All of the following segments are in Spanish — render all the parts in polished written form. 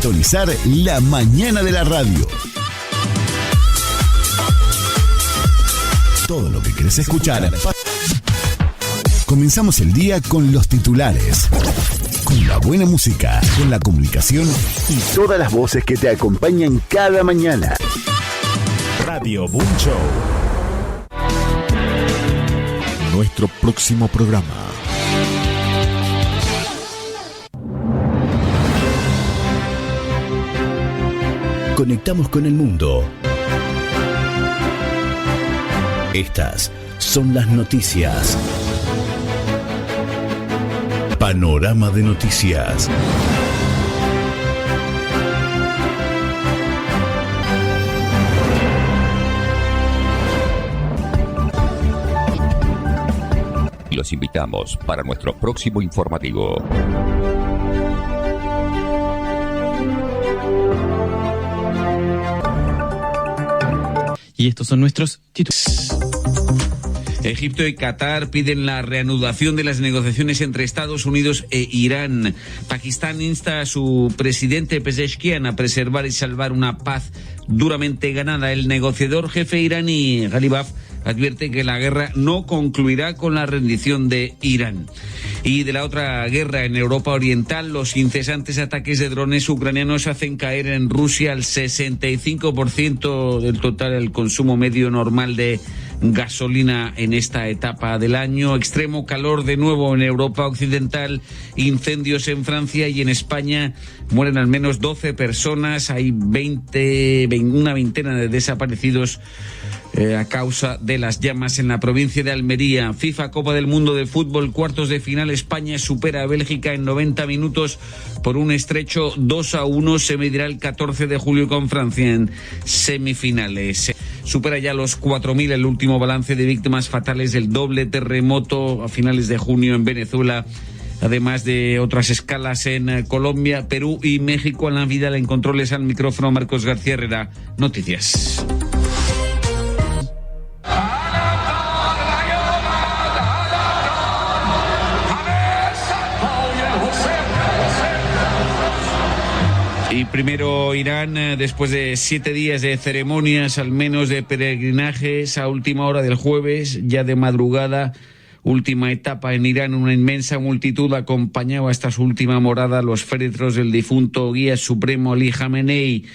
sintonizar la mañana de la radio. Todo lo que querés escuchar. Comenzamos el día con los titulares, con la buena música, con la comunicación y todas las voces que te acompañan cada mañana. Radio Boom Show. Nuestro próximo programa. Conectamos con el mundo. Estas son las noticias. Panorama de noticias. Los invitamos para nuestro próximo informativo. Y estos son nuestros títulos. Egipto y Qatar piden la reanudación de las negociaciones entre Estados Unidos e Irán. Pakistán insta a su presidente Pezeshkian a preservar y salvar una paz duramente ganada. El negociador jefe iraní Ghalibaf advierte que la guerra no concluirá con la rendición de Irán. Y de la otra guerra en Europa Oriental, los incesantes ataques de drones ucranianos hacen caer en Rusia el 65% del total del consumo medio normal de gasolina en esta etapa del año. Extremo calor de nuevo en Europa Occidental, incendios en Francia y en España. Mueren al menos 12 personas, hay una veintena de desaparecidos a causa de las llamas en la provincia de Almería. FIFA Copa del Mundo de Fútbol, cuartos de final, España supera a Bélgica en 90 minutos por un estrecho 2-1. Se medirá el 14 de julio con Francia en semifinales. Supera ya los 4.000 el último balance de víctimas fatales del doble terremoto a finales de junio en Venezuela. Además de otras escalas en Colombia, Perú y México. Alan Vidal en controles, al micrófono Marcos García Herrera. Noticias. Y primero Irán, después de 7 días de ceremonias, al menos de peregrinajes, a última hora del jueves, ya de madrugada, última etapa en Irán, una inmensa multitud acompañaba hasta su última morada los féretros del difunto guía supremo Ali Jamenei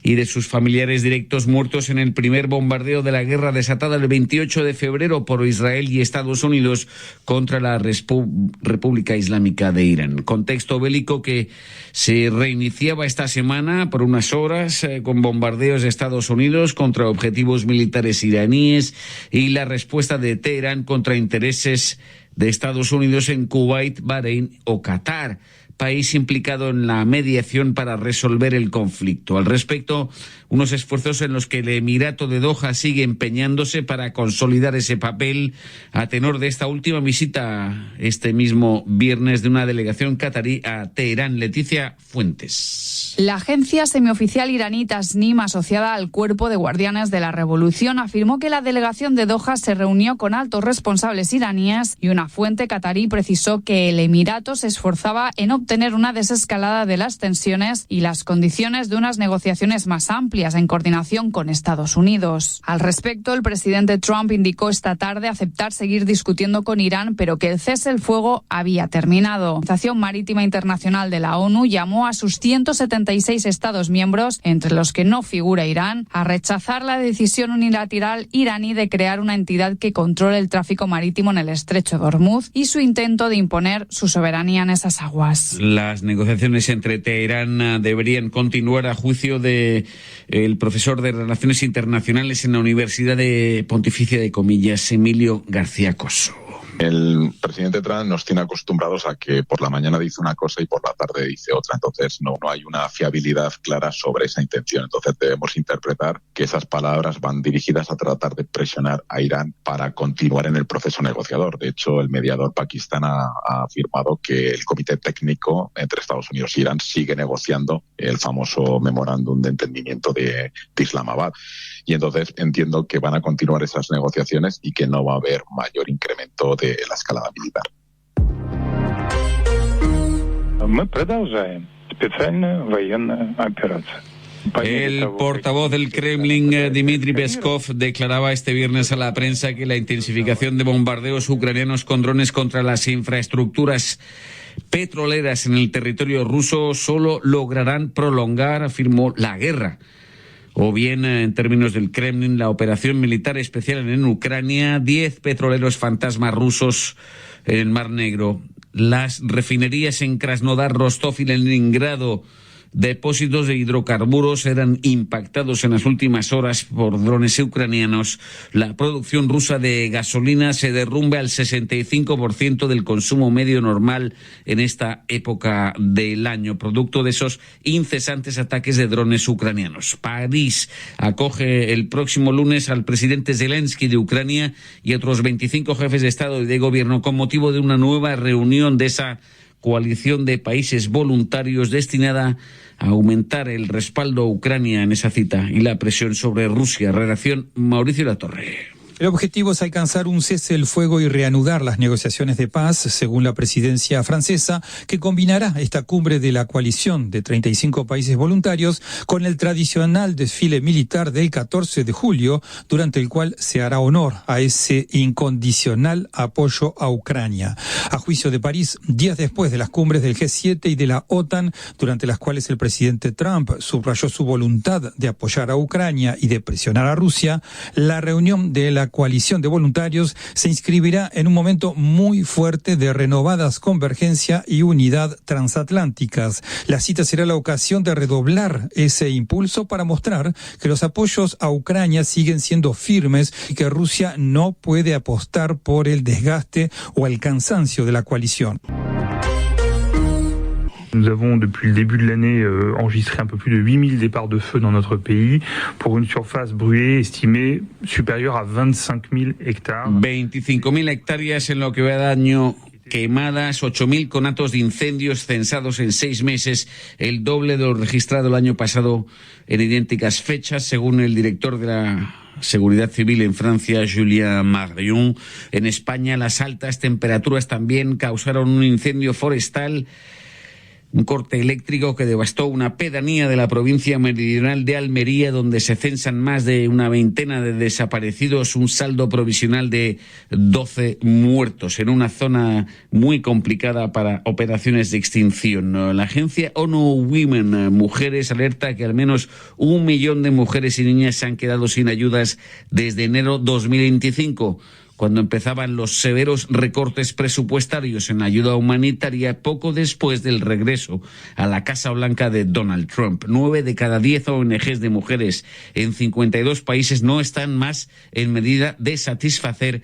y de sus familiares directos muertos en el primer bombardeo de la guerra desatada el 28 de febrero por Israel y Estados Unidos contra la República Islámica de Irán. Contexto bélico que se reiniciaba esta semana por unas horas con bombardeos de Estados Unidos contra objetivos militares iraníes y la respuesta de Teherán contra intereses de Estados Unidos en Kuwait, Bahrein o Qatar, país implicado en la mediación para resolver el conflicto. Al respecto, unos esfuerzos en los que el Emirato de Doha sigue empeñándose para consolidar ese papel a tenor de esta última visita este mismo viernes de una delegación catarí a Teherán. Leticia Fuentes. La agencia semioficial iraní Tasnim, asociada al Cuerpo de Guardianes de la Revolución, afirmó que la delegación de Doha se reunió con altos responsables iraníes y una fuente catarí precisó que el Emirato se esforzaba en obtener una desescalada de las tensiones y las condiciones de unas negociaciones más amplias en coordinación con Estados Unidos. Al respecto, el presidente Trump indicó esta tarde aceptar seguir discutiendo con Irán, pero que el cese el fuego había terminado. La Organización Marítima Internacional de la ONU llamó a sus 176 Estados miembros, entre los que no figura Irán, a rechazar la decisión unilateral iraní de crear una entidad que controle el tráfico marítimo en el estrecho de Hormuz y su intento de imponer su soberanía en esas aguas. Las negociaciones entre Teherán deberían continuar a juicio de el profesor de Relaciones Internacionales en la Universidad de Pontificia de Comillas, Emilio García Coso. El presidente Trump nos tiene acostumbrados a que por la mañana dice una cosa y por la tarde dice otra. Entonces no hay una fiabilidad clara sobre esa intención. Entonces debemos interpretar que esas palabras van dirigidas a tratar de presionar a Irán para continuar en el proceso negociador. De hecho, el mediador Pakistán ha afirmado que el comité técnico entre Estados Unidos e Irán sigue negociando el famoso memorándum de entendimiento de Islamabad. Y entonces entiendo que van a continuar esas negociaciones y que no va a haber mayor incremento de la escalada militar. Мы продолжаем El portavoz del Kremlin, Dmitry Peskov, declaraba este viernes a la prensa que la intensificación de bombardeos ucranianos con drones contra las infraestructuras petroleras en el territorio ruso solo lograrán prolongar, afirmó, la guerra. O bien, en términos del Kremlin, la operación militar especial en Ucrania, 10 petroleros fantasmas rusos en el Mar Negro, las refinerías en Krasnodar, Rostov y Leningrado, depósitos de hidrocarburos eran impactados en las últimas horas por drones ucranianos. La producción rusa de gasolina se derrumbe al 65% del consumo medio normal en esta época del año, producto de esos incesantes ataques de drones ucranianos. París acoge el próximo lunes al presidente Zelensky de Ucrania y otros 25 jefes de Estado y de Gobierno con motivo de una nueva reunión de esa coalición de países voluntarios destinada a aumentar el respaldo a Ucrania en esa cita y la presión sobre Rusia. Redacción Mauricio Latorre. El objetivo es alcanzar un cese del fuego y reanudar las negociaciones de paz, según la presidencia francesa, que combinará esta cumbre de la coalición de 35 países voluntarios con el tradicional desfile militar del 14 de julio, durante el cual se hará honor a ese incondicional apoyo a Ucrania. A juicio de París, días después de las cumbres del G7 y de la OTAN, durante las cuales el presidente Trump subrayó su voluntad de apoyar a Ucrania y de presionar a Rusia, la reunión de la coalición de voluntarios se inscribirá en un momento muy fuerte de renovadas convergencia y unidad transatlánticas. La cita será la ocasión de redoblar ese impulso para mostrar que los apoyos a Ucrania siguen siendo firmes y que Rusia no puede apostar por el desgaste o el cansancio de la coalición. Nous avons, depuis le début de l'année, enregistré un peu plus de 8 000 départs de feu dans notre pays pour une surface brûlée estimée supérieure a 25 000 hectares. 25.000 hectáreas en lo que va de año quemadas, 8.000 conatos de incendios censados en 6 meses, el doble de lo registrado el año pasado en idénticas fechas, según el director de la Seguridad Civil en Francia, Julien Marion. En España, las altas temperaturas también causaron un incendio forestal, un corte eléctrico que devastó una pedanía de la provincia meridional de Almería, donde se censan más de una veintena de desaparecidos, un saldo provisional de 12 muertos en una zona muy complicada para operaciones de extinción. La agencia ONU Women Mujeres alerta que al menos 1 millón de mujeres y niñas se han quedado sin ayudas desde enero 2025. Cuando empezaban los severos recortes presupuestarios en ayuda humanitaria poco después del regreso a la Casa Blanca de Donald Trump. 9 de cada 10 ONGs de mujeres en 52 países no están más en medida de satisfacer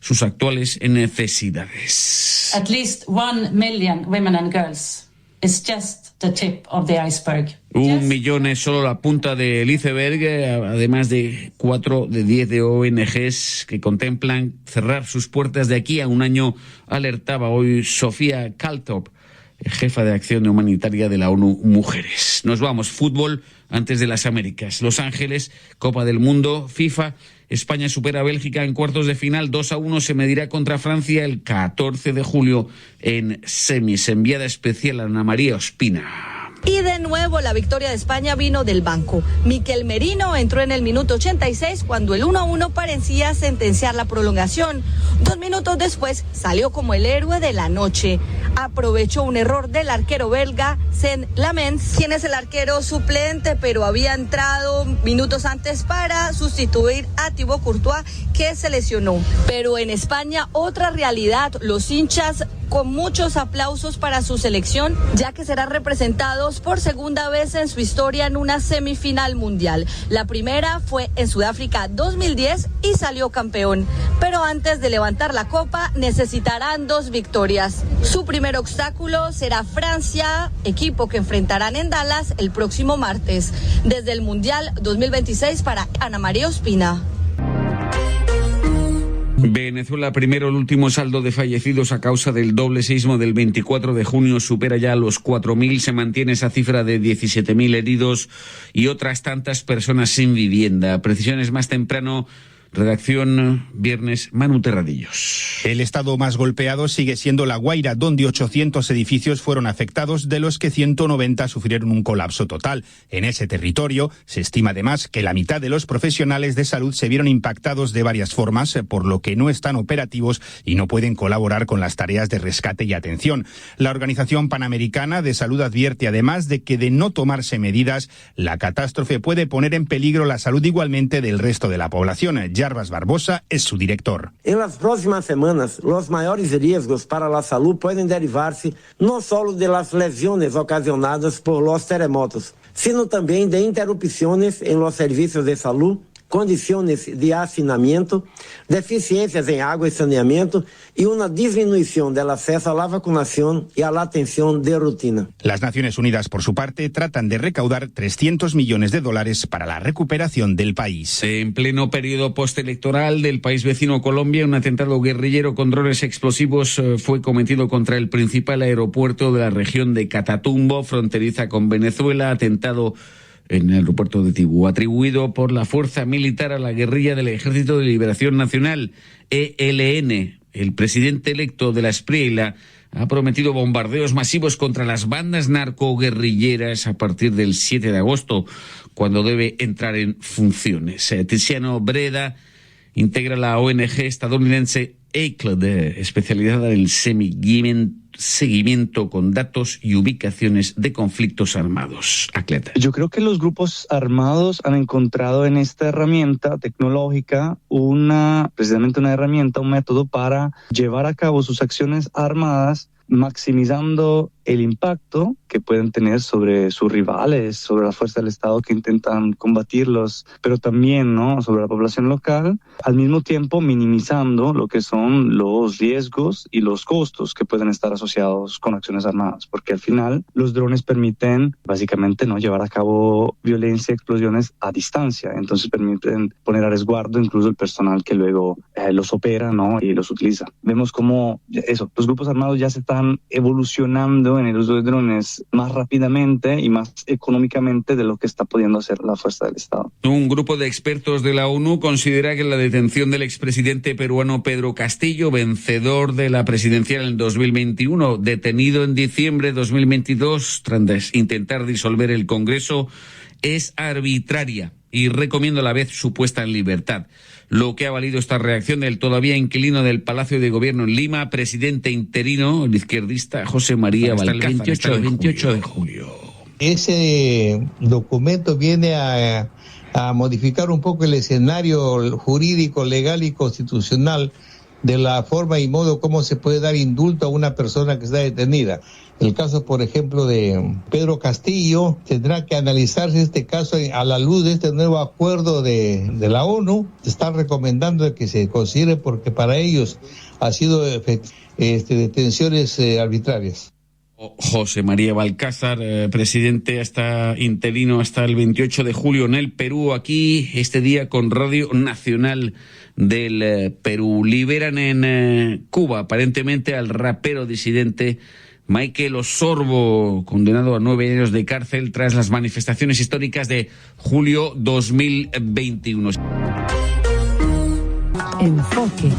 sus actuales necesidades. At least 1 million women and girls is just the tip of the iceberg. 1 millón es solo la punta del iceberg, además de 4 de 10 de ONGs que contemplan cerrar sus puertas de aquí a un año, alertaba hoy Sofía Kaltop, jefa de acción humanitaria de la ONU Mujeres. Nos vamos, fútbol antes de las Américas. Los Ángeles, Copa del Mundo, FIFA. España supera a Bélgica en cuartos de final, 2-1 se medirá contra Francia el 14 de julio en semis. Enviada especial a Ana María Ospina. Y de nuevo la victoria de España vino del banco. Mikel Merino entró en el minuto 86 cuando el 1-1 parecía sentenciar la prolongación. 2 minutos después salió como el héroe de la noche. Aprovechó un error del arquero belga, Saint-Lamens, quien es el arquero suplente, pero había entrado minutos antes para sustituir a Thibaut Courtois, que se lesionó. Pero en España otra realidad, los hinchas con muchos aplausos para su selección, ya que serán representados por segunda vez en su historia en una semifinal mundial. La primera fue en Sudáfrica 2010 y salió campeón. Pero antes de levantar la copa necesitarán 2 victorias. Su primer obstáculo será Francia, equipo que enfrentarán en Dallas el próximo martes. Desde el Mundial 2026 para Ana María Ospina. Venezuela primero, el último saldo de fallecidos a causa del doble sismo del 24 de junio supera ya los 4.000, se mantiene esa cifra de 17.000 heridos y otras tantas personas sin vivienda. Precisiones más temprano Redacción, viernes, Manu Terradillos. El estado más golpeado sigue siendo La Guaira, donde 800 edificios fueron afectados, de los que 190 sufrieron un colapso total. En ese territorio se estima además que la mitad de los profesionales de salud se vieron impactados de varias formas, por lo que no están operativos y no pueden colaborar con las tareas de rescate y atención. La Organización Panamericana de Salud advierte además de que de no tomarse medidas, la catástrofe puede poner en peligro la salud igualmente del resto de la población. Jarbas Barbosa es su director. En las próximas semanas, los mayores riesgos para la salud pueden derivarse no solo de las lesiones ocasionadas por los terremotos, sino también de interrupciones en los servicios de salud, condiciones de hacinamiento, deficiencias en agua y saneamiento y una disminución del acceso a la vacunación y a la atención de rutina. Las Naciones Unidas, por su parte, tratan de recaudar $300 millones para la recuperación del país. En pleno periodo postelectoral del país vecino Colombia, un atentado guerrillero con drones explosivos fue cometido contra el principal aeropuerto de la región de Catatumbo, fronteriza con Venezuela, atentado en el aeropuerto de Tibú, atribuido por la fuerza militar a la guerrilla del Ejército de Liberación Nacional, ELN. El presidente electo de la Espriella ha prometido bombardeos masivos contra las bandas narcoguerrilleras a partir del 7 de agosto, cuando debe entrar en funciones. Tiziano Breda integra la ONG estadounidense ECLD, especializada en el seguimiento con datos y ubicaciones de conflictos armados. Acleta. Yo creo que los grupos armados han encontrado en esta herramienta tecnológica precisamente una herramienta, un método para llevar a cabo sus acciones armadas, maximizando el impacto que pueden tener sobre sus rivales, sobre las fuerzas del Estado que intentan combatirlos, pero también, ¿no?, sobre la población local, al mismo tiempo minimizando lo que son los riesgos y los costos que pueden estar asociados con acciones armadas, porque al final los drones permiten básicamente no llevar a cabo violencia, explosiones a distancia, entonces permiten poner a resguardo incluso el personal que luego los opera, ¿no?, y los utiliza. Vemos cómo los grupos armados ya se están evolucionando en el uso de drones más rápidamente y más económicamente de lo que está pudiendo hacer la fuerza del Estado. Un grupo de expertos de la ONU considera que la detención del expresidente peruano Pedro Castillo, vencedor de la presidencial en 2021, detenido en diciembre de 2022 tras intentar disolver el Congreso, es arbitraria y recomienda a la vez su puesta en libertad. Lo que ha valido esta reacción del todavía inquilino del Palacio de Gobierno en Lima, presidente interino, el izquierdista José María Balcázar, hasta el 28 de julio. Ese documento viene a modificar un poco el escenario jurídico, legal y constitucional de la forma y modo como se puede dar indulto a una persona que está detenida. El caso, por ejemplo, de Pedro Castillo, tendrá que analizarse este caso a la luz de este nuevo acuerdo de la ONU. Están recomendando que se considere porque para ellos ha sido detenciones arbitrarias. José María Balcázar, presidente interino hasta el 28 de julio en el Perú, aquí este día con Radio Nacional del Perú. Liberan en Cuba aparentemente al rapero disidente Michael Osorbo, condenado a 9 años de cárcel tras las manifestaciones históricas de julio 2021. Enfoque.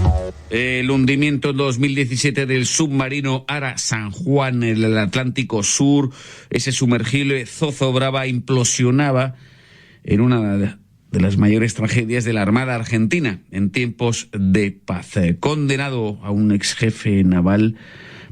El hundimiento en 2017 del submarino Ara San Juan en el Atlántico Sur, ese sumergible zozobraba implosionaba en una de las mayores tragedias de la Armada Argentina en tiempos de paz. Condenado a un ex jefe naval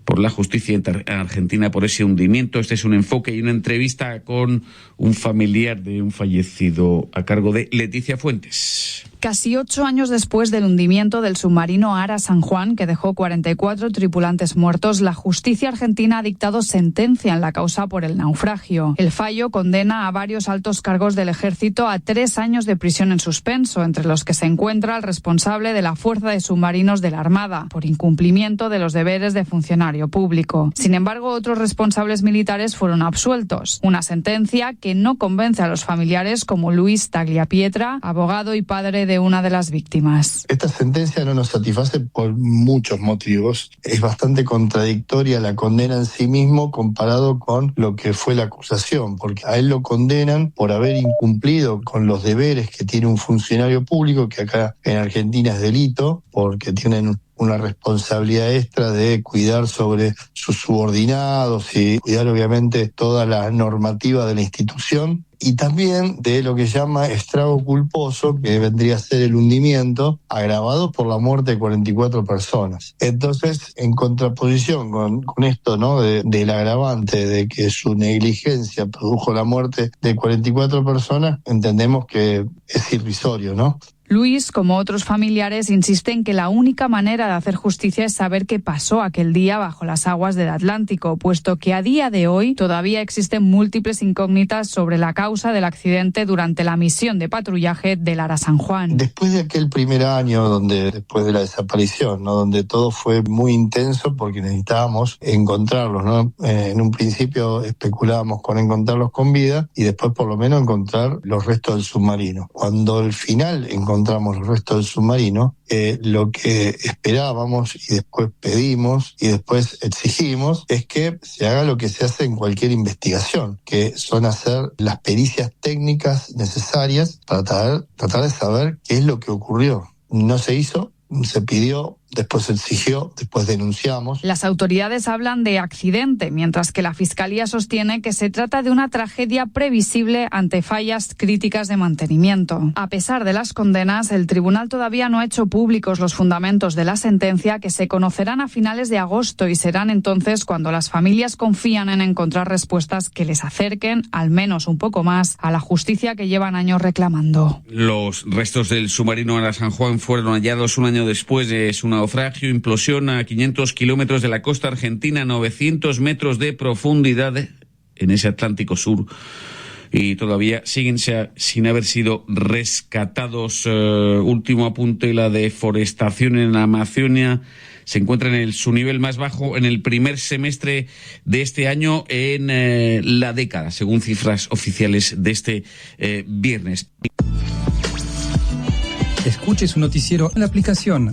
por la justicia argentina por ese hundimiento. Este es un enfoque y una entrevista con un familiar de un fallecido a cargo de Leticia Fuentes. Casi 8 años después del hundimiento del submarino Ara San Juan, que dejó 44 tripulantes muertos, la justicia argentina ha dictado sentencia en la causa por el naufragio. El fallo condena a varios altos cargos del ejército a 3 años de prisión en suspenso, entre los que se encuentra el responsable de la Fuerza de Submarinos de la Armada, por incumplimiento de los deberes de funcionario público. Sin embargo, otros responsables militares fueron absueltos. Una sentencia que no convence a los familiares como Luis Tagliapietra, abogado y padre de una de las víctimas. Esta sentencia no nos satisface por muchos motivos. Es bastante contradictoria la condena en sí mismo comparado con lo que fue la acusación, porque a él lo condenan por haber incumplido con los deberes que tiene un funcionario público, que acá en Argentina es delito, porque tienen una responsabilidad extra de cuidar sobre sus subordinados y cuidar obviamente toda la normativa de la institución, y también de lo que se llama estrago culposo, que vendría a ser el hundimiento agravado por la muerte de 44 personas. Entonces, en contraposición con esto, ¿no?, del agravante de que su negligencia produjo la muerte de 44 personas, entendemos que es irrisorio, ¿no? Luis, como otros familiares, insiste en que la única manera de hacer justicia es saber qué pasó aquel día bajo las aguas del Atlántico, puesto que a día de hoy todavía existen múltiples incógnitas sobre la causa del accidente durante la misión de patrullaje del Ara San Juan. Después de aquel primer año, después de la desaparición, ¿no?, donde todo fue muy intenso porque necesitábamos encontrarlos, ¿no? En un principio especulábamos con encontrarlos con vida y después por lo menos encontrar los restos del submarino. Cuando al final encontramos los restos del submarino, lo que esperábamos y después pedimos y después exigimos es que se haga lo que se hace en cualquier investigación, que son hacer las pericias técnicas necesarias para tratar de saber qué es lo que ocurrió. No se hizo, se pidió, después se exigió, después denunciamos. Las autoridades hablan de accidente, mientras que la Fiscalía sostiene que se trata de una tragedia previsible ante fallas críticas de mantenimiento. A pesar de las condenas, el tribunal todavía no ha hecho públicos los fundamentos de la sentencia, que se conocerán a finales de agosto, y serán entonces cuando las familias confían en encontrar respuestas que les acerquen, al menos un poco más, a la justicia que llevan años reclamando. Los restos del submarino Ara San Juan fueron hallados un año después de su naufragio, implosión a 500 kilómetros de la costa argentina, 900 metros de profundidad en ese Atlántico Sur, y todavía siguen sin haber sido rescatados. Último apunte: la deforestación en la Amazonia se encuentra en su nivel más bajo en el primer semestre de este año en la década, según cifras oficiales de este viernes. Escuche su noticiero en la aplicación.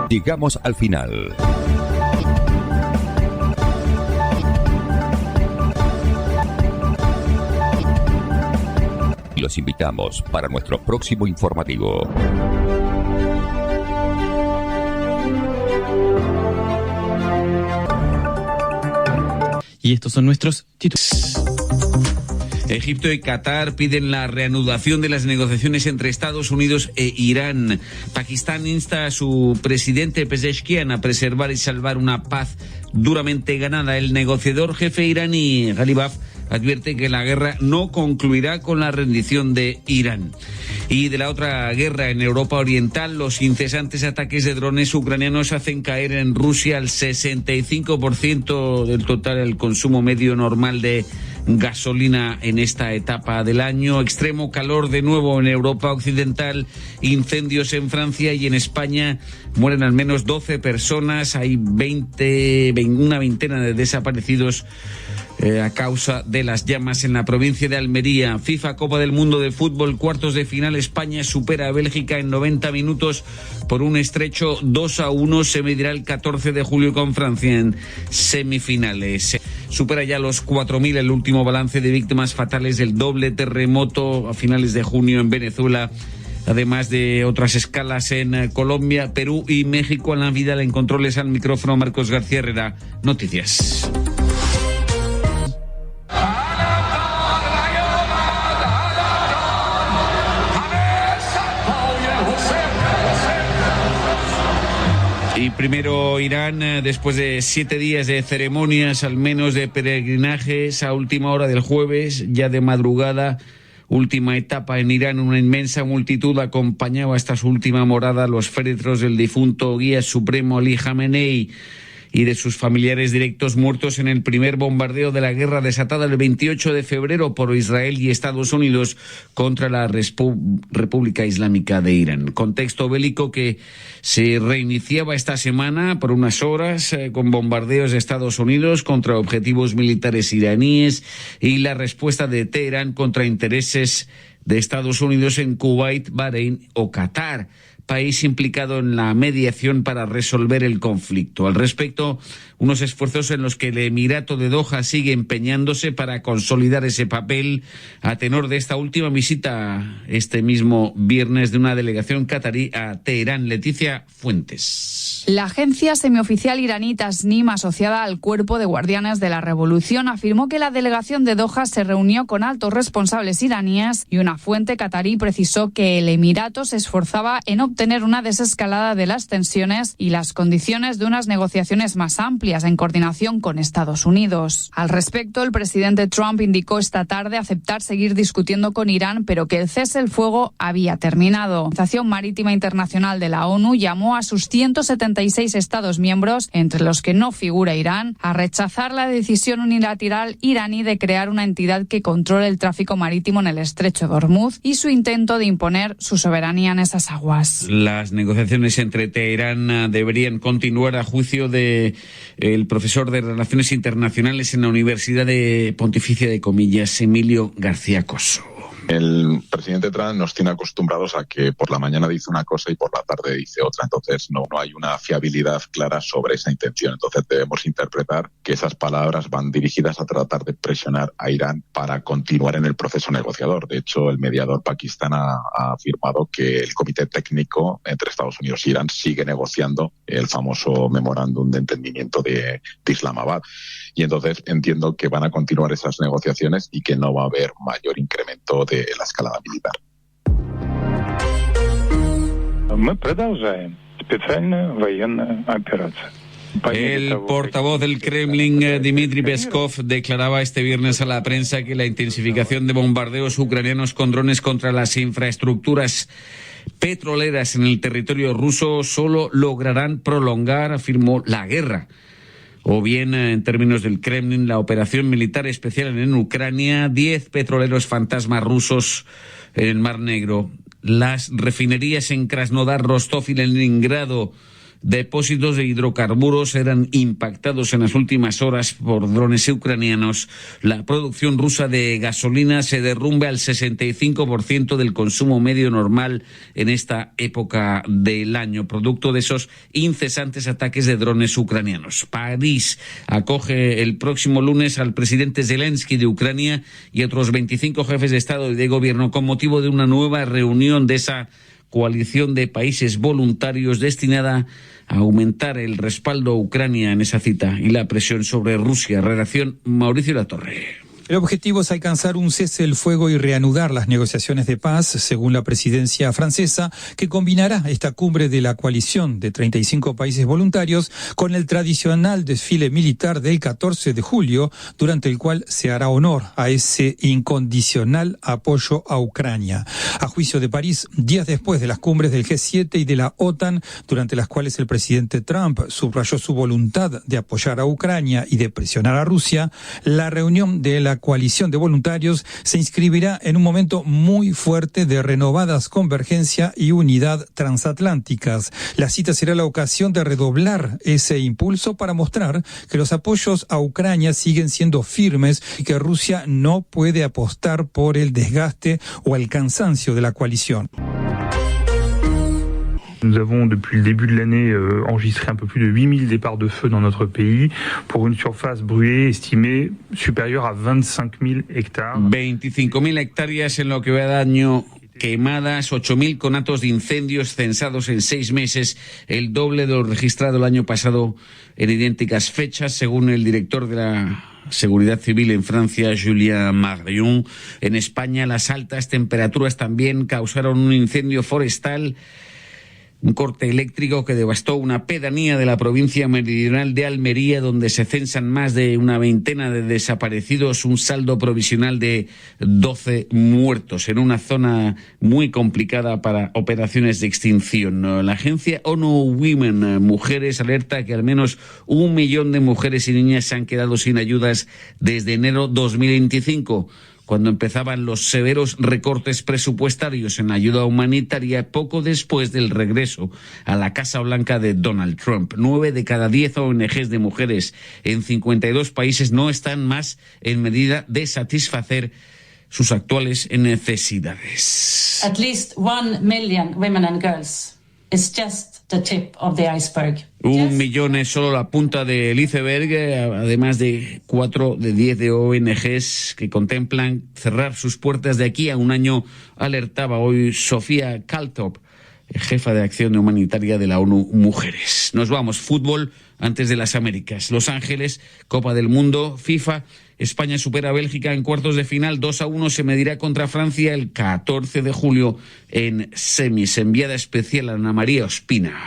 Llegamos al final. Los invitamos para nuestro próximo informativo. Y estos son nuestros títulos. Egipto y Qatar piden la reanudación de las negociaciones entre Estados Unidos e Irán. Pakistán insta a su presidente Pezeshkian a preservar y salvar una paz duramente ganada. El negociador jefe iraní Ghalibaf advierte que la guerra no concluirá con la rendición de Irán. Y de la otra guerra en Europa Oriental, los incesantes ataques de drones ucranianos hacen caer en Rusia el 65% del total del consumo medio normal de gasolina en esta etapa del año. Extremo calor de nuevo en Europa Occidental, incendios en Francia y en España. Mueren al menos 12 personas, hay una veintena de desaparecidos a causa de las llamas en la provincia de Almería. FIFA Copa del Mundo de Fútbol, cuartos de final. España supera a Bélgica en 90 minutos por un estrecho 2-1. Se medirá el 14 de julio con Francia en semifinales. Supera ya los 4.000 el último balance de víctimas fatales del doble terremoto a finales de junio en Venezuela, además de otras escalas en Colombia, Perú y México. Alain Vidal en controles, al micrófono Marcos García Herrera. Noticias. Y primero Irán, después de 7 días de ceremonias, al menos de peregrinajes, a última hora del jueves, ya de madrugada, última etapa en Irán. Una inmensa multitud acompañaba hasta su última morada los féretros del difunto guía supremo Ali Khamenei. y de sus familiares directos muertos en el primer bombardeo de la guerra desatada el 28 de febrero por Israel y Estados Unidos contra la República Islámica de Irán. Contexto bélico que se reiniciaba esta semana por unas horas con bombardeos de Estados Unidos contra objetivos militares iraníes y la respuesta de Teherán contra intereses de Estados Unidos en Kuwait, Bahrein o Qatar, país implicado en la mediación para resolver el conflicto. Al respecto, unos esfuerzos en los que el Emirato de Doha sigue empeñándose para consolidar ese papel a tenor de esta última visita este mismo viernes de una delegación catarí a Teherán. Leticia Fuentes. La agencia semioficial iraní Tasnim, asociada al Cuerpo de Guardianes de la Revolución, afirmó que la delegación de Doha se reunió con altos responsables iraníes y una fuente catarí precisó que el Emirato se esforzaba en obtener una desescalada de las tensiones y las condiciones de unas negociaciones más amplias en coordinación con Estados Unidos. Al respecto, el presidente Trump indicó esta tarde aceptar seguir discutiendo con Irán, pero que el cese el fuego había terminado. La Organización Marítima Internacional de la ONU llamó a sus 176 Estados miembros, entre los que no figura Irán, a rechazar la decisión unilateral iraní de crear una entidad que controle el tráfico marítimo en el estrecho de Hormuz y su intento de imponer su soberanía en esas aguas. Las negociaciones entre Teherán deberían continuar a juicio de el profesor de Relaciones Internacionales en la Universidad de Pontificia de Comillas, Emilio García Coso. El presidente Trump nos tiene acostumbrados a que por la mañana dice una cosa y por la tarde dice otra. Entonces no hay una fiabilidad clara sobre esa intención. Entonces debemos interpretar que esas palabras van dirigidas a tratar de presionar a Irán para continuar en el proceso negociador. De hecho, el mediador Pakistán ha afirmado que el comité técnico entre Estados Unidos e Irán sigue negociando el famoso memorándum de entendimiento de Islamabad. Y entonces entiendo que van a continuar esas negociaciones y que no va a haber mayor incremento de la escalada militar. El portavoz del Kremlin, Dmitry Peskov, declaraba este viernes a la prensa que la intensificación de bombardeos ucranianos con drones contra las infraestructuras petroleras en el territorio ruso solo lograrán prolongar, afirmó, la guerra. O bien, en términos del Kremlin, la operación militar especial en Ucrania, 10 petroleros fantasmas rusos en el Mar Negro, las refinerías en Krasnodar, Rostov y Leningrado, depósitos de hidrocarburos eran impactados en las últimas horas por drones ucranianos. La producción rusa de gasolina se derrumbe al 65% del consumo medio normal en esta época del año, producto de esos incesantes ataques de drones ucranianos. París acoge el próximo lunes al presidente Zelensky de Ucrania y otros 25 jefes de Estado y de Gobierno con motivo de una nueva reunión de esa coalición de países voluntarios destinada a aumentar el respaldo a Ucrania en esa cita y la presión sobre Rusia. Redacción Mauricio Latorre. El objetivo es alcanzar un cese del fuego y reanudar las negociaciones de paz, según la presidencia francesa, que combinará esta cumbre de la coalición de 35 países voluntarios con el tradicional desfile militar del 14 de julio, durante el cual se hará honor a ese incondicional apoyo a Ucrania. A juicio de París, días después de las cumbres del G7 y de la OTAN, durante las cuales el presidente Trump subrayó su voluntad de apoyar a Ucrania y de presionar a Rusia, la reunión de la coalición de voluntarios se inscribirá en un momento muy fuerte de renovadas convergencia y unidad transatlánticas. La cita será la ocasión de redoblar ese impulso para mostrar que los apoyos a Ucrania siguen siendo firmes y que Rusia no puede apostar por el desgaste o el cansancio de la coalición. Nous avons, depuis le début de l'année, enregistré un peu plus de 8000 départs de feu dans notre pays pour une surface brûlée estimée supérieure à 25 000 hectares. 25.000 hectáreas en lo que va de año quemadas, 8.000 conatos de incendios censados en 6 meses, el doble de lo registrado el año pasado en idénticas fechas, según el director de la Seguridad Civil en Francia, Julien Marion. En España, las altas temperaturas también causaron un incendio forestal Un corte eléctrico que devastó una pedanía de la provincia meridional de Almería, donde se censan más de una veintena de desaparecidos, un saldo provisional de 12 muertos en una zona muy complicada para operaciones de extinción. La agencia ONU Women Mujeres alerta que al menos 1 millón de mujeres y niñas se han quedado sin ayudas desde enero 2025. Cuando empezaban los severos recortes presupuestarios en ayuda humanitaria poco después del regreso a la Casa Blanca de Donald Trump. 9 de cada 10 ONGs de mujeres en 52 países no están más en medida de satisfacer sus actuales necesidades. At least 1 million women and girls is just the tip of the iceberg. 1 millón es solo la punta del iceberg, además de 4 de 10 de ONGs que contemplan cerrar sus puertas de aquí a un año, alertaba hoy Sofía Kaltop, jefa de acción humanitaria de la ONU Mujeres. Nos vamos, fútbol antes de las Américas. Los Ángeles, Copa del Mundo, FIFA. España supera a Bélgica en cuartos de final, 2-1, se medirá contra Francia el 14 de julio en semis. Enviada especial a Ana María Ospina.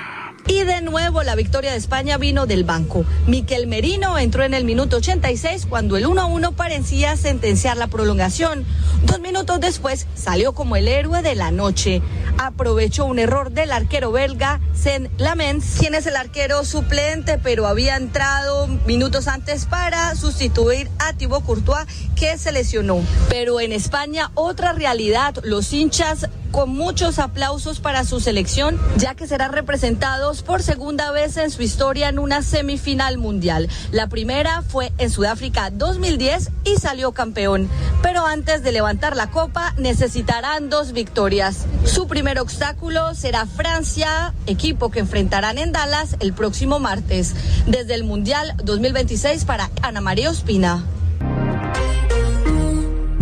Y de nuevo la victoria de España vino del banco. Miquel Merino entró en el minuto 86 cuando el 1-1 parecía sentenciar la prolongación. 2 minutos después salió como el héroe de la noche. Aprovechó un error del arquero belga Saint-Lamens, quien es el arquero suplente, pero había entrado minutos antes para sustituir a Thibaut Courtois, que se lesionó. Pero en España otra realidad, los hinchas con muchos aplausos para su selección, ya que serán representados por segunda vez en su historia en una semifinal mundial. La primera fue en Sudáfrica 2010 y salió campeón. Pero antes de levantar la copa necesitarán 2 victorias. Su primer obstáculo será Francia, equipo que enfrentarán en Dallas el próximo martes. Desde el Mundial 2026 para Ana María Ospina.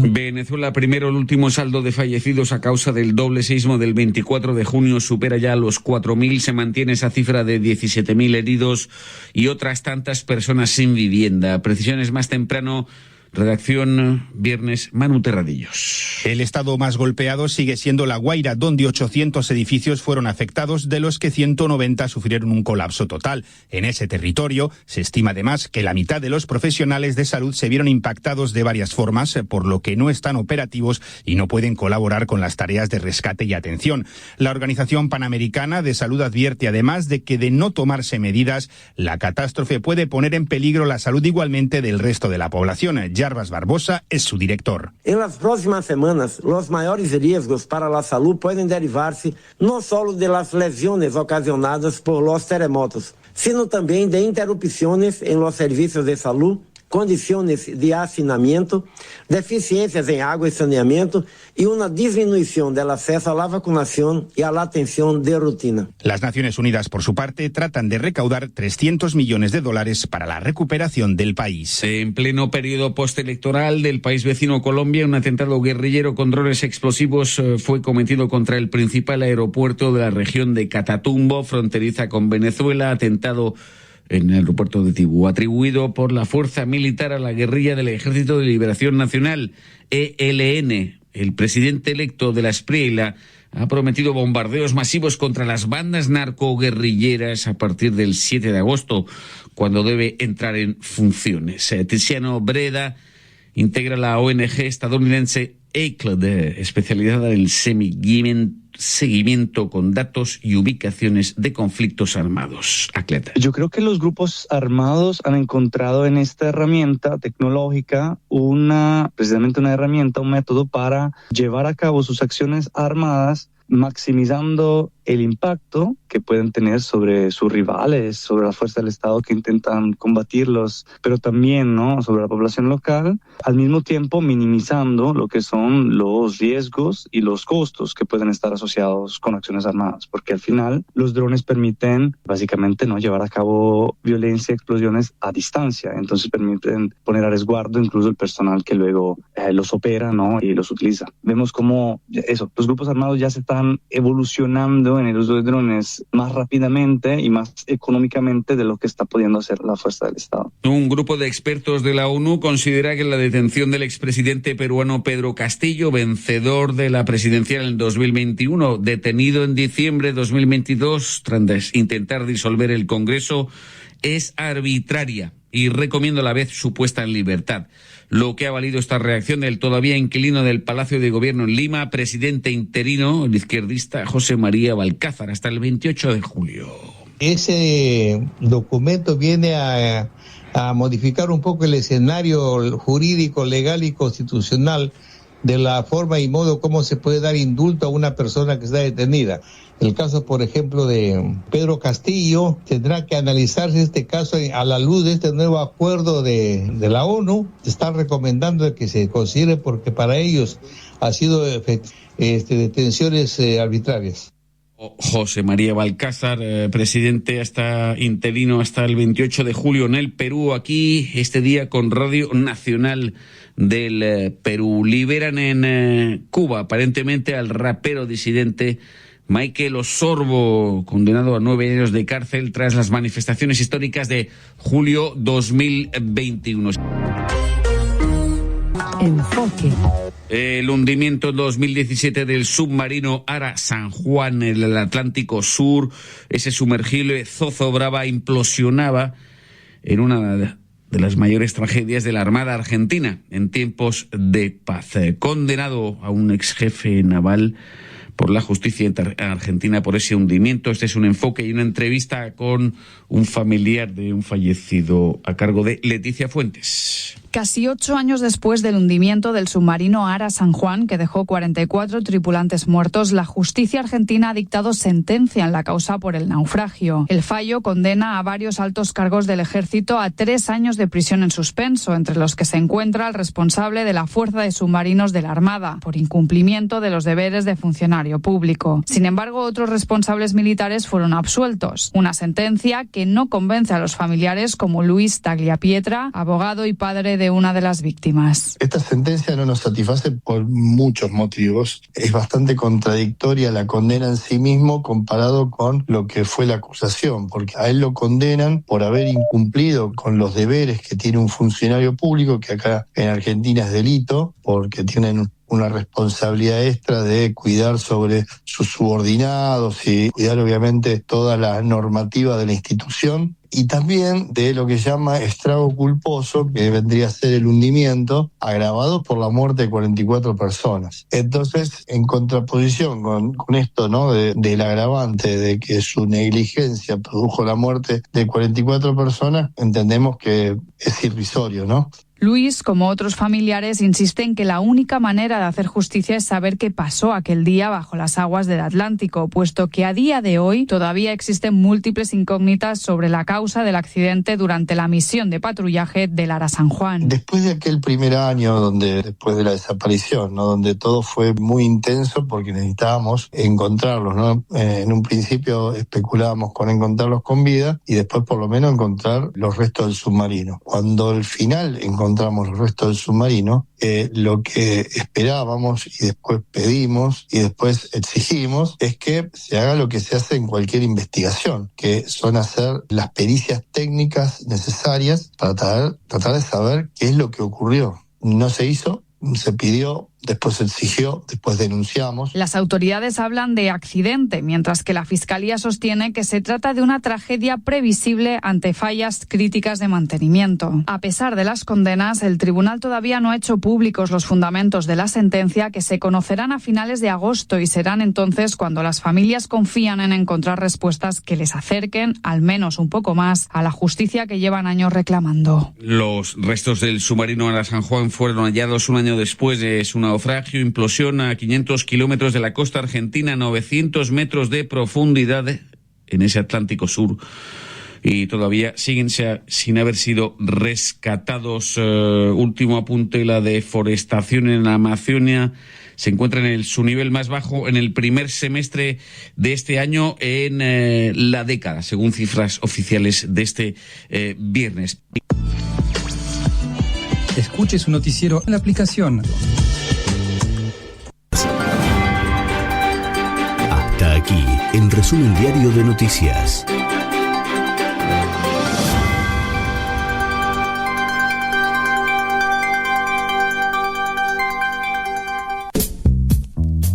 Venezuela primero, el último saldo de fallecidos a causa del doble sismo del 24 de junio supera ya los 4.000, se mantiene esa cifra de 17.000 heridos y otras tantas personas sin vivienda. Precisiones más temprano. Redacción viernes, Manu Terradillos. El estado más golpeado sigue siendo La Guaira, donde 800 edificios fueron afectados, de los que 190 sufrieron un colapso total. En ese territorio se estima además que la mitad de los profesionales de salud se vieron impactados de varias formas, por lo que no están operativos y no pueden colaborar con las tareas de rescate y atención. La Organización Panamericana de Salud advierte además de que de no tomarse medidas, la catástrofe puede poner en peligro la salud igualmente del resto de la población. Jarbas Barbosa es su director. En las próximas semanas, los mayores riesgos para la salud pueden derivarse no solo de las lesiones ocasionadas por los terremotos, sino también de interrupciones en los servicios de salud, condiciones de hacinamiento, deficiencias en agua y saneamiento y una disminución del acceso a la vacunación y a la atención de rutina. Las Naciones Unidas, por su parte, tratan de recaudar $300 millones para la recuperación del país. En pleno periodo postelectoral del país vecino Colombia, un atentado guerrillero con drones explosivos fue cometido contra el principal aeropuerto de la región de Catatumbo, fronteriza con Venezuela, atentado en el aeropuerto de Tibú, atribuido por la fuerza militar a la guerrilla del Ejército de Liberación Nacional, ELN. El presidente electo de la Espriella ha prometido bombardeos masivos contra las bandas narcoguerrilleras a partir del 7 de agosto, cuando debe entrar en funciones. Tiziano Breda integra la ONG estadounidense ECLD, especializada en el seguimiento con datos y ubicaciones de conflictos armados. Acleta. Yo creo que los grupos armados han encontrado en esta herramienta tecnológica precisamente una herramienta, un método para llevar a cabo sus acciones armadas, maximizando el impacto que pueden tener sobre sus rivales, sobre las fuerzas del Estado que intentan combatirlos, pero también, ¿no?, sobre la población local, al mismo tiempo minimizando lo que son los riesgos y los costos que pueden estar asociados con acciones armadas, porque al final los drones permiten básicamente no llevar a cabo violencia, explosiones a distancia, entonces permiten poner a resguardo incluso el personal que luego los opera, ¿no?, y los utiliza. Vemos cómo los grupos armados ya se están evolucionando en el uso de drones más rápidamente y más económicamente de lo que está pudiendo hacer la fuerza del Estado. Un grupo de expertos de la ONU considera que la detención del expresidente peruano Pedro Castillo, vencedor de la presidencial en 2021, detenido en diciembre de 2022 tras intentar disolver el Congreso, es arbitraria y recomienda a la vez su puesta en libertad. Lo que ha valido esta reacción del todavía inquilino del Palacio de Gobierno en Lima, presidente interino, el izquierdista José María Balcázar, hasta el 28 de julio. Ese documento viene a modificar un poco el escenario jurídico, legal y constitucional de la forma y modo como se puede dar indulto a una persona que está detenida. El caso, por ejemplo, de Pedro Castillo, tendrá que analizarse este caso a la luz de este nuevo acuerdo de la ONU. Están recomendando que se considere porque para ellos ha sido detenciones arbitrarias. José María Balcázar, presidente interino hasta el 28 de julio en el Perú, aquí este día con Radio Nacional del Perú. Liberan en Cuba aparentemente al rapero disidente Michael Osorbo, condenado a 9 años de cárcel tras las manifestaciones históricas de julio 2021. Enfoque. El hundimiento en 2017 del submarino Ara San Juan en el Atlántico Sur, ese sumergible zozobraba implosionaba en una de las mayores tragedias de la Armada Argentina en tiempos de paz. Condenado a un ex jefe naval por la justicia argentina por ese hundimiento. Este es un enfoque y una entrevista con un familiar de un fallecido a cargo de Leticia Fuentes. Casi 8 años después del hundimiento del submarino Ara San Juan, que dejó 44 tripulantes muertos, la justicia argentina ha dictado sentencia en la causa por el naufragio. El fallo condena a varios altos cargos del ejército a 3 años de prisión en suspenso, entre los que se encuentra el responsable de la Fuerza de Submarinos de la Armada, por incumplimiento de los deberes de funcionario público. Sin embargo, otros responsables militares fueron absueltos. Una sentencia que no convence a los familiares, como Luis Tagliapietra, abogado y padre de una de las víctimas. Esta sentencia no nos satisface por muchos motivos. Es bastante contradictoria la condena en sí mismo comparado con lo que fue la acusación, porque a él lo condenan por haber incumplido con los deberes que tiene un funcionario público, que acá en Argentina es delito, porque tienen una responsabilidad extra de cuidar sobre sus subordinados y cuidar obviamente toda la normativa de la institución, y también de lo que se llama estrago culposo, que vendría a ser el hundimiento, agravado por la muerte de 44 personas. Entonces, en contraposición con esto, ¿no?, del agravante de que su negligencia produjo la muerte de 44 personas, entendemos que es irrisorio, ¿no? Luis, como otros familiares, insiste en que la única manera de hacer justicia es saber qué pasó aquel día bajo las aguas del Atlántico, puesto que a día de hoy todavía existen múltiples incógnitas sobre la causa del accidente durante la misión de patrullaje del Ara San Juan. Después de aquel primer año, después de la desaparición, ¿no?, donde todo fue muy intenso porque necesitábamos encontrarlos, ¿no? En un principio especulábamos con encontrarlos con vida y después por lo menos encontrar los restos del submarino. Cuando al final encontramos los restos del submarino, lo que esperábamos y después pedimos y después exigimos es que se haga lo que se hace en cualquier investigación, que son hacer las pericias técnicas necesarias para tratar de saber qué es lo que ocurrió. No se hizo, se pidió, después se exigió, después denunciamos. Las autoridades hablan de accidente, mientras que la Fiscalía sostiene que se trata de una tragedia previsible ante fallas críticas de mantenimiento. A pesar de las condenas, el tribunal todavía no ha hecho públicos los fundamentos de la sentencia, que se conocerán a finales de agosto, y serán entonces cuando las familias confían en encontrar respuestas que les acerquen, al menos un poco más, a la justicia que llevan años reclamando. Los restos del submarino Ara San Juan fueron hallados un año después de su naufragio. Implosiona a 500 kilómetros de la costa argentina, 900 metros de profundidad en ese Atlántico Sur, y todavía siguen sin haber sido rescatados. Último apunte: la deforestación en la Amazonia se encuentra en su nivel más bajo en el primer semestre de este año en la década, según cifras oficiales de este viernes. Escuche su noticiero en la aplicación. Hasta aquí aquí, en Resumen Diario de Noticias.